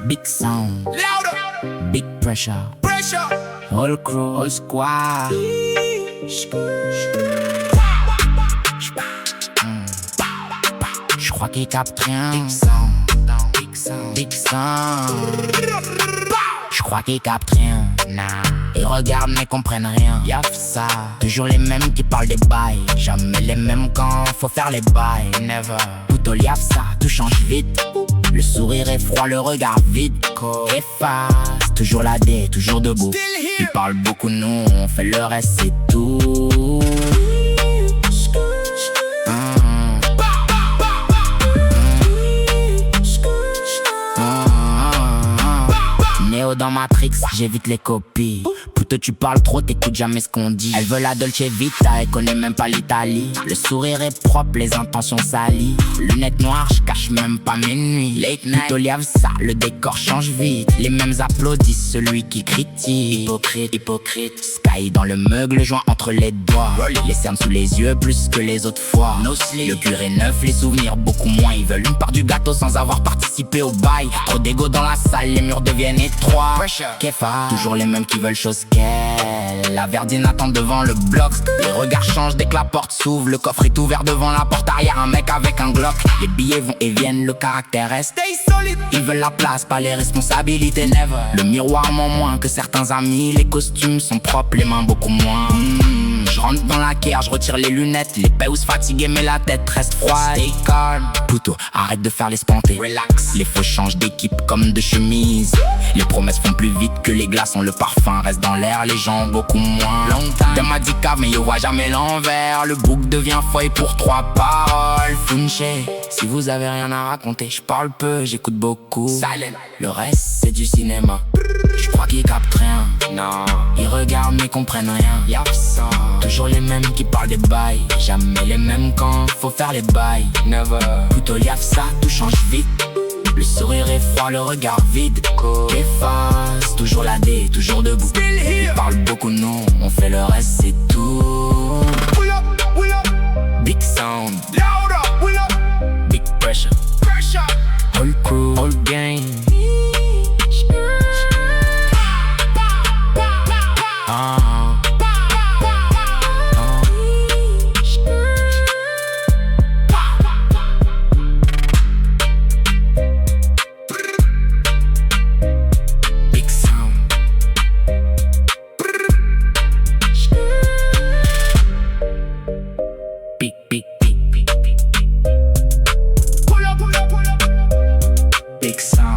Big sound, louder, big pressure. pressure. Whole crew, whole squad. J'crois qu'il capte rien. Big sound, big sound, big sound. J'crois qu'ils captent rien, nah. Ils regardent mais comprennent rien. Y'a ça, toujours les mêmes qui parlent des bails. Jamais les mêmes quand faut faire les bails. Never. Tout au liaf ça, tout change vite. Le sourire est froid, le regard vide. Efface, toujours la D, toujours debout. Ils parlent beaucoup, nous on fait le reste, c'est tout. Néo dans Matrix, j'évite les copies. Puto tu parles trop, t'écoutes jamais ce qu'on dit. Elle veut la Dolce Vita, elle connaît même pas l'Italie. Le sourire est propre, les intentions salies. Lunettes noires, j'cache même pas mes nuits. Late night, Puto liave ça, le décor change vite. Les mêmes applaudissent celui qui critique. Hypocrite, hypocrite. Sky dans le mug, le joint entre les doigts. Les cernes sous les yeux plus que les autres fois. Le cul est neuf, les souvenirs beaucoup moins. Ils veulent une part du gâteau sans avoir participé au bail. Trop d'égo dans la salle, les murs deviennent étroits. Kefa, toujours les mêmes qui veulent chose qu'elle. La verdine attend devant le bloc. Les regards changent dès que la porte s'ouvre. Le coffre est ouvert devant la porte arrière. Un mec avec un Glock. Les billets vont et viennent, le caractère reste. Ils veulent la place, pas les responsabilités, never. Le miroir ment moins que certains amis. Les costumes sont propres, les mains beaucoup moins. Je rentre dans la guerre, je retire les lunettes. Les peus fatigués mais la tête reste froide. Stay calm, Puto, arrête de faire l'espanté. Relax, les faux changent d'équipe comme de chemise. Les promesses font plus vite que les glaçons. Le parfum reste dans l'air, les gens beaucoup moins. Dem m'a dit cave mais yo voit jamais l'envers. Le bouc devient feuille pour 3 paroles. Funche, si vous avez rien à raconter, je parle peu, j'écoute beaucoup. Silent, le reste c'est du cinéma. Je crois qu'ils captent rien, non. Ils regardent mais comprennent rien. Y'a ça, toujours les mêmes qui parlent des bails. Jamais les mêmes quand faut faire les bails. Never. Plutôt liaf ça, tout change vite. Le sourire est froid, le regard vide. Efface, toujours la D, toujours debout. Ils parlent beaucoup, non, on fait le reste, c'est tout. Big sound, big pressure. Whole crew, whole gang. Big sound.